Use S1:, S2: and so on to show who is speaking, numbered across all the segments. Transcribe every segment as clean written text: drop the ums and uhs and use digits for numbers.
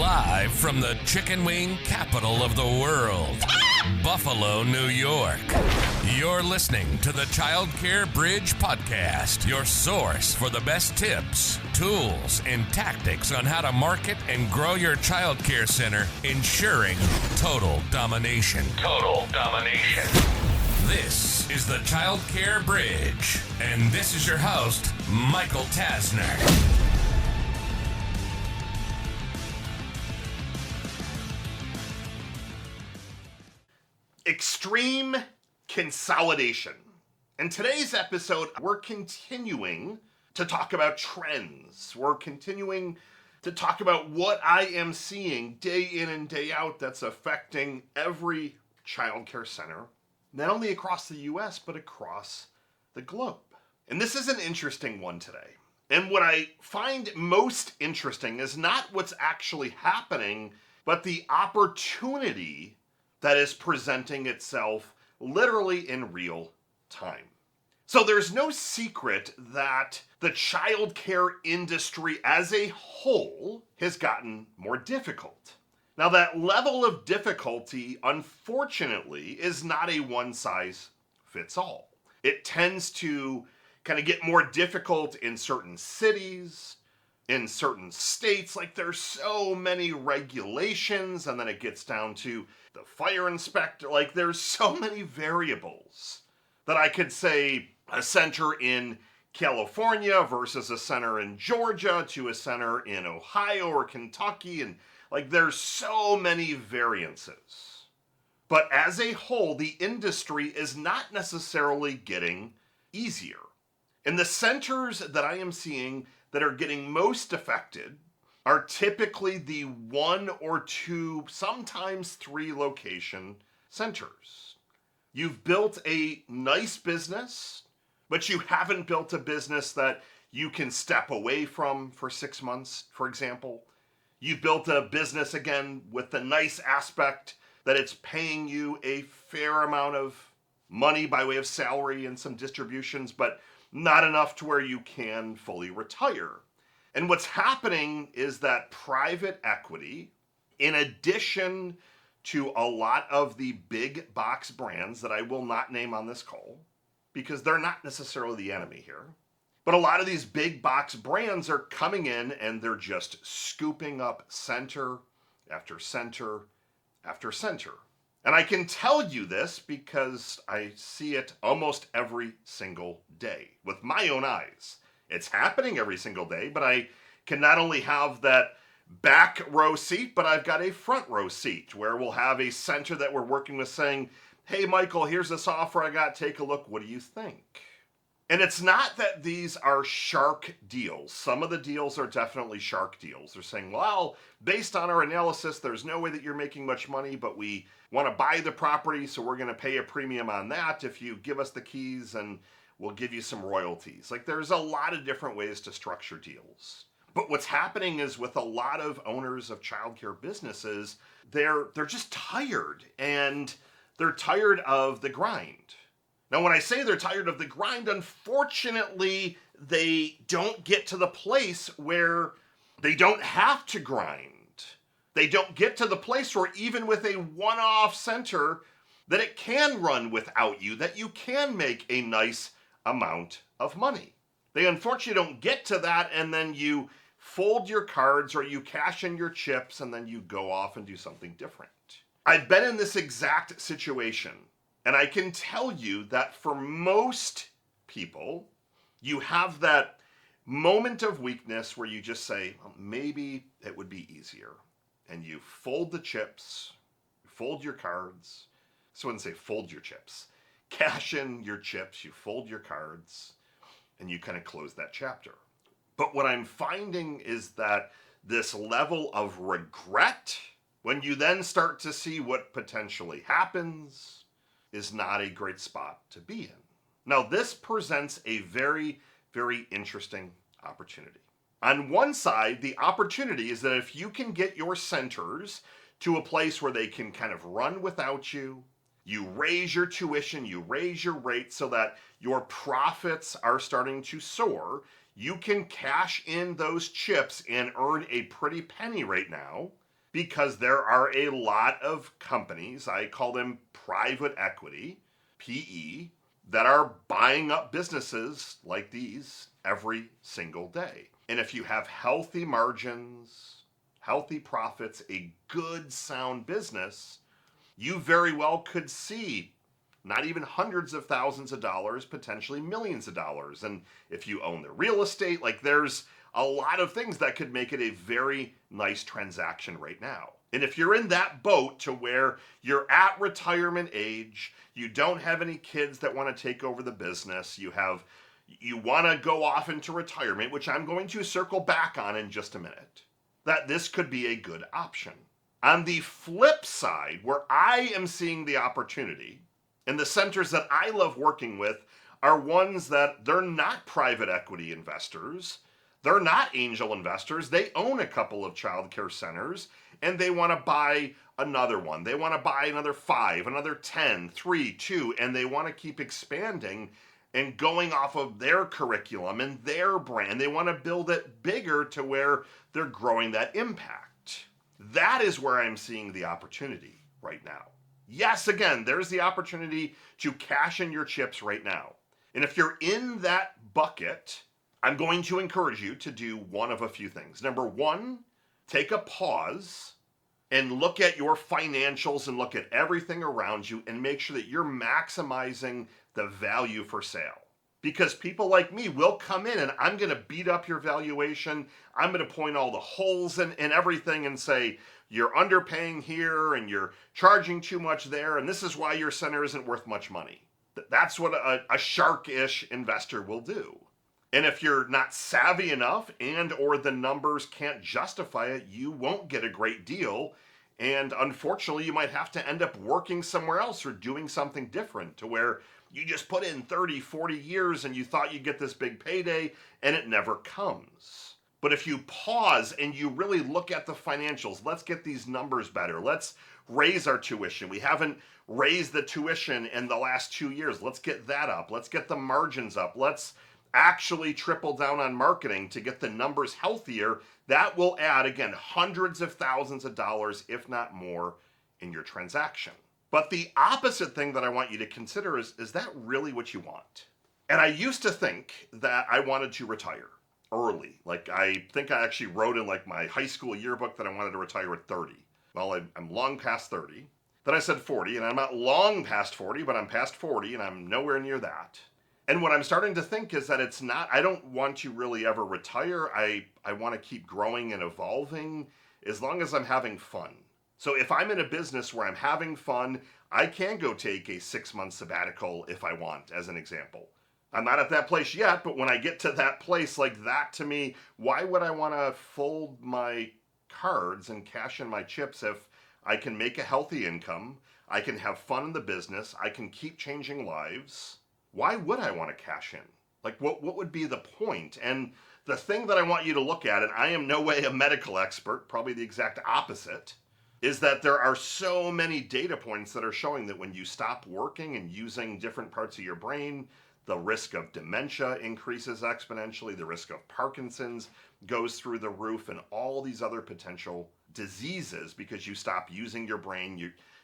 S1: Live from the chicken wing capital of the world, Buffalo, New York. You're listening to the Childcare Bridge podcast, your source for the best tips, tools, and tactics on how to market and grow your childcare center, ensuring total domination. Total domination. This is the Childcare Bridge, and this is your host, Michael Tasner.
S2: Extreme consolidation. In today's episode, we're continuing to talk about trends. We're continuing to talk about what I am seeing day in and day out that's affecting every childcare center, not only across the US, but across the globe. And this is an interesting one today. And what I find most interesting is not what's actually happening, but the opportunity that is presenting itself literally in real time. So there's no secret that the childcare industry as a whole has gotten more difficult. Now that level of difficulty, unfortunately, is not a one-size-fits-all. It tends to kind of get more difficult in certain cities, in certain states. Like there's so many regulations, and then it gets down to the fire inspector. Like there's so many variables that I could say a center in California versus a center in Georgia to a center in Ohio or Kentucky, and like there's so many variances. But as a whole, the industry is not necessarily getting easier. And the centers that I am seeing that are getting most affected are typically the one or two, sometimes three location centers. You've built a nice business, but you haven't built a business that you can step away from for 6 months, for example. You've built a business, again, with the nice aspect that it's paying you a fair amount of money by way of salary and some distributions, but not enough to where you can fully retire. And what's happening is that private equity, in addition to a lot of the big box brands that I will not name on this call, because they're not necessarily the enemy here, but a lot of these big box brands are coming in and they're just scooping up center after center after center. And I can tell you this because I see it almost every single day with my own eyes. It's happening every single day, but I can not only have that back row seat, but I've got a front row seat where we'll have a center that we're working with saying, hey, Michael, here's this offer I got. Take a look. What do you think? And it's not that these are shark deals. Some of the deals are definitely shark deals. They're saying, well, based on our analysis, there's no way that you're making much money, but we want to buy the property, so we're going to pay a premium on that if you give us the keys, and we'll give you some royalties. Like there's a lot of different ways to structure deals. But what's happening is with a lot of owners of childcare businesses, they're just tired, and they're tired of the grind. Now, when I say they're tired of the grind, unfortunately, they don't get to the place where they don't have to grind. They don't get to the place where even with a one-off center that it can run without you, that you can make a nice amount of money. They unfortunately don't get to that, and then you fold your cards or you cash in your chips and then you go off and do something different. I've been in this exact situation. And I can tell you that for most people, you have that moment of weakness where you just say, well, maybe it would be easier. And you fold the chips, fold your cards. So I wouldn't say fold your chips. Cash in your chips, you fold your cards, and you kind of close that chapter. But what I'm finding is that this level of regret, when you then start to see what potentially happens, is not a great spot to be in. Now, this presents a very, very interesting opportunity. On one side, the opportunity is that if you can get your centers to a place where they can kind of run without you, you raise your tuition, you raise your rate so that your profits are starting to soar, you can cash in those chips and earn a pretty penny right now because there are a lot of companies, I call them private equity, PE, that are buying up businesses like these every single day. And if you have healthy margins, healthy profits, a good sound business, you very well could see not even hundreds of thousands of dollars, potentially millions of dollars. And if you own the real estate, like there's a lot of things that could make it a very nice transaction right now. And if you're in that boat to where you're at retirement age, you don't have any kids that want to take over the business, you want to go off into retirement, which I'm going to circle back on in just a minute, that this could be a good option. On the flip side, where I am seeing the opportunity, and the centers that I love working with are ones that they're not private equity investors, they're not angel investors, they own a couple of childcare centers, and they want to buy another one. They want to buy another 5, another 10, 3, 2, and they want to keep expanding and going off of their curriculum and their brand. They want to build it bigger to where they're growing that impact. That is where I'm seeing the opportunity right now. Yes, again, there's the opportunity to cash in your chips right now. And if you're in that bucket, I'm going to encourage you to do one of a few things. Number one, take a pause and look at your financials and look at everything around you and make sure that you're maximizing the value for sale. Because people like me will come in and I'm going to beat up your valuation. I'm going to point all the holes in everything and say, you're underpaying here and you're charging too much there, and this is why your center isn't worth much money. That's what a shark-ish investor will do. And if you're not savvy enough and or the numbers can't justify it, you won't get a great deal. And unfortunately, you might have to end up working somewhere else or doing something different to where you just put in 30, 40 years and you thought you'd get this big payday and it never comes. But if you pause and you really look at the financials, let's get these numbers better. Let's raise our tuition. We haven't raised the tuition in the last 2 years. Let's get that up. Let's get the margins up. Let's actually triple down on marketing to get the numbers healthier. That will add, again, hundreds of thousands of dollars, if not more, in your transaction. But the opposite thing that I want you to consider is that really what you want? And I used to think that I wanted to retire early. Like I think I actually wrote in like my high school yearbook that I wanted to retire at 30. Well, I'm long past 30. Then I said 40, and I'm not long past 40, but I'm past 40, and I'm nowhere near that. And what I'm starting to think is that it's not, I don't want to really ever retire. I want to keep growing and evolving as long as I'm having fun. So if I'm in a business where I'm having fun, I can go take a 6-month sabbatical if I want, as an example. I'm not at that place yet, but when I get to that place, like that to me, why would I want to fold my cards and cash in my chips if I can make a healthy income, I can have fun in the business, I can keep changing lives? Why would I want to cash in? Like what would be the point? And the thing that I want you to look at, and I am no way a medical expert, probably the exact opposite, is that there are so many data points that are showing that when you stop working and using different parts of your brain, the risk of dementia increases exponentially, the risk of Parkinson's goes through the roof, and all these other potential diseases because you stop using your brain.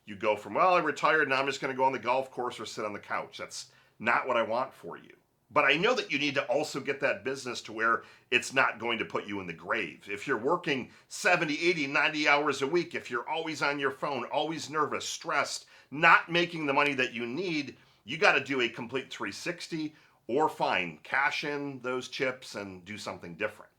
S2: You go from, well, I retired, now I'm just going to go on the golf course or sit on the couch. That's not what I want for you. But I know that you need to also get that business to where it's not going to put you in the grave. If you're working 70, 80, 90 hours a week, if you're always on your phone, always nervous, stressed, not making the money that you need, you got to do a complete 360 or fine, cash in those chips and do something different.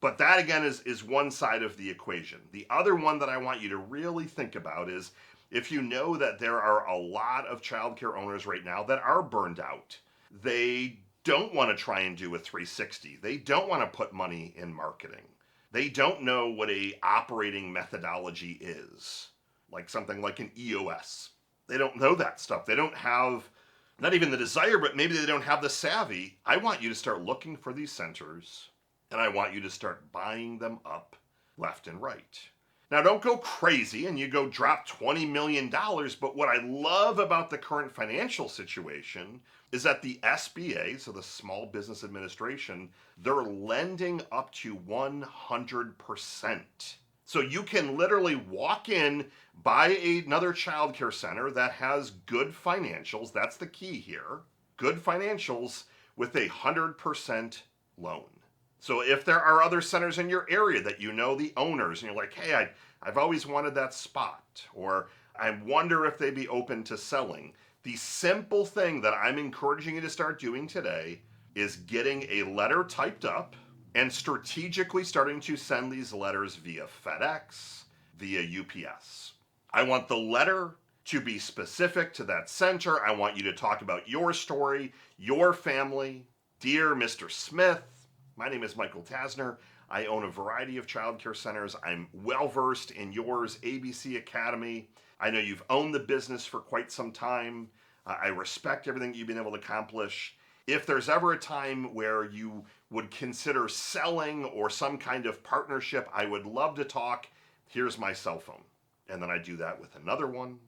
S2: But that again is one side of the equation. The other one that I want you to really think about is if you know that there are a lot of childcare owners right now that are burned out. They don't want to try and do a 360. They don't want to put money in marketing. They don't know what a operating methodology is, like something like an EOS. They don't know that stuff. They don't have not even the desire, but maybe they don't have the savvy. I want you to start looking for these centers, and I want you to start buying them up left and right. Now, don't go crazy and you go drop $20 million, but what I love about the current financial situation is that the SBA, so the Small Business Administration, they're lending up to 100%. So you can literally walk in, buy another childcare center that has good financials. That's the key here. Good financials with 100% loan. So if there are other centers in your area that you know the owners and you're like, hey, I've always wanted that spot, or I wonder if they'd be open to selling. The simple thing that I'm encouraging you to start doing today is getting a letter typed up and strategically starting to send these letters via FedEx, via UPS. I want the letter to be specific to that center. I want you to talk about your story, your family. Dear Mr. Smith, my name is Michael Tasner. I own a variety of childcare centers. I'm well versed in yours, ABC Academy. I know you've owned the business for quite some time. I respect everything you've been able to accomplish. If there's ever a time where you would consider selling or some kind of partnership, I would love to talk. Here's my cell phone. And then I do that with another one,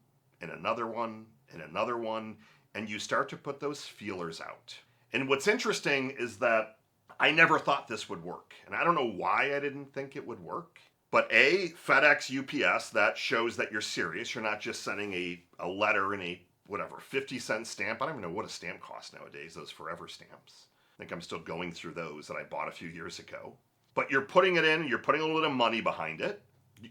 S2: and another one, and another one, and you start to put those feelers out. And what's interesting is that I never thought this would work. And I don't know why I didn't think it would work. But FedEx, UPS, that shows that you're serious. You're not just sending a letter in a 50-cent stamp. I don't even know what a stamp costs nowadays, those forever stamps. I think I'm still going through those that I bought a few years ago. But you're putting it in, you're putting a little bit of money behind it.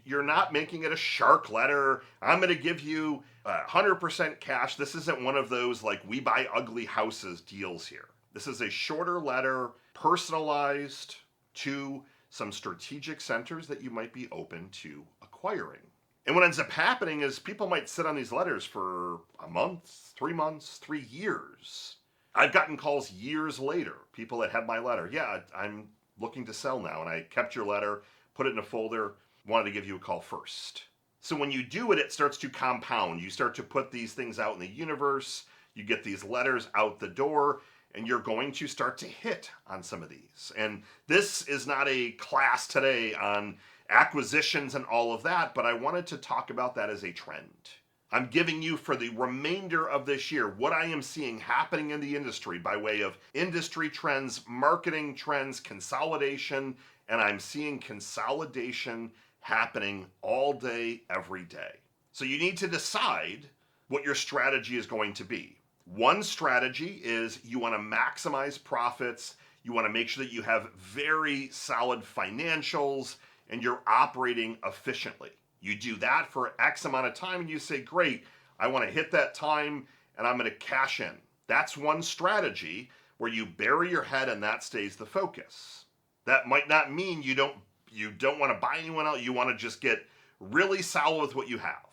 S2: You're not making it a shark letter. I'm going to give you 100% cash. This isn't one of those like we buy ugly houses deals here. This is a shorter letter, personalized to some strategic centers that you might be open to acquiring. And what ends up happening is people might sit on these letters for a month, 3 months, 3 years. I've gotten calls years later, people that had my letter. Yeah, I'm looking to sell now, and I kept your letter, put it in a folder, wanted to give you a call first. So when you do it, it starts to compound. You start to put these things out in the universe, you get these letters out the door, and you're going to start to hit on some of these. And this is not a class today on acquisitions and all of that, but I wanted to talk about that as a trend. I'm giving you for the remainder of this year what I am seeing happening in the industry by way of industry trends, marketing trends, consolidation, and I'm seeing consolidation happening all day, every day. So you need to decide what your strategy is going to be. One strategy is you want to maximize profits. You want to make sure that you have very solid financials and you're operating efficiently. You do that for X amount of time and you say, great, I want to hit that time and I'm going to cash in. That's one strategy where you bury your head and that stays the focus. That might not mean you don't want to buy anyone else. You want to just get really solid with what you have.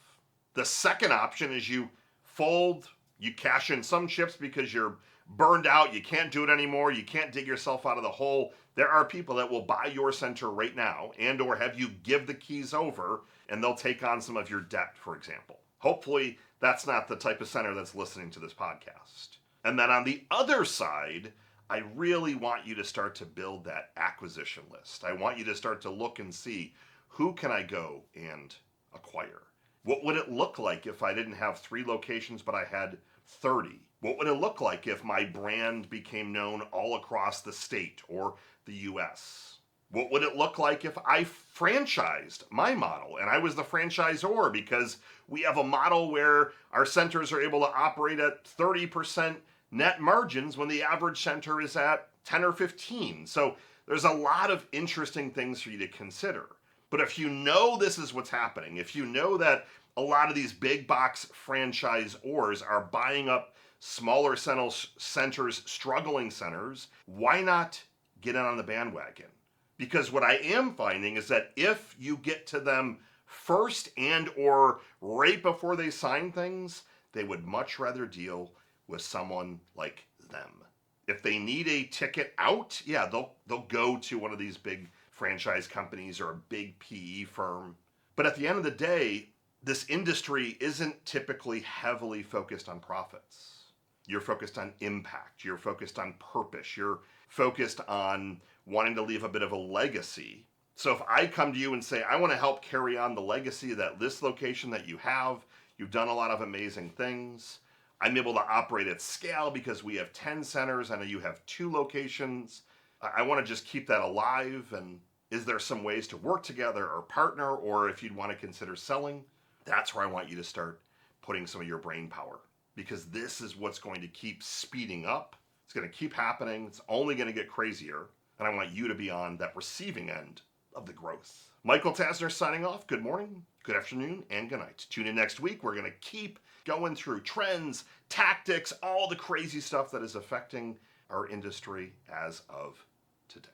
S2: The second option is you fold, you cash in some chips because you're burned out, you can't do it anymore, you can't dig yourself out of the hole. There are people that will buy your center right now and or have you give the keys over and they'll take on some of your debt, for example. Hopefully that's not the type of center that's listening to this podcast. And then on the other side, I really want you to start to build that acquisition list. I want you to start to look and see, who can I go and acquire? What would it look like if I didn't have 3 locations but I had 30? What would it look like if my brand became known all across the state or the US? What would it look like if I franchised my model and I was the franchisor, because we have a model where our centers are able to operate at 30% net margins when the average center is at 10 or 15. So there's a lot of interesting things for you to consider. But if you know this is what's happening, if you know that a lot of these big box franchisors are buying up smaller centers, struggling centers, why not get in on the bandwagon? Because what I am finding is that if you get to them first and or right before they sign things, they would much rather deal with someone like them. If they need a ticket out, yeah, they'll go to one of these big franchise companies or a big PE firm. But at the end of the day, this industry isn't typically heavily focused on profits. You're focused on impact. You're focused on purpose. You're focused on wanting to leave a bit of a legacy. So if I come to you and say, I want to help carry on the legacy of this location that you have, you've done a lot of amazing things. I'm able to operate at scale because we have 10 centers. I know you have 2 locations. I want to just keep that alive and Is there some ways to work together or partner, or if you'd want to consider selling? That's where I want you to start putting some of your brain power, because this is what's going to keep speeding up. It's going to keep happening. It's only going to get crazier. And I want you to be on that receiving end of the growth. Michael Tasner signing off. Good morning, good afternoon, and good night. Tune in next week. We're going to keep going through trends, tactics, all the crazy stuff that is affecting our industry as of today.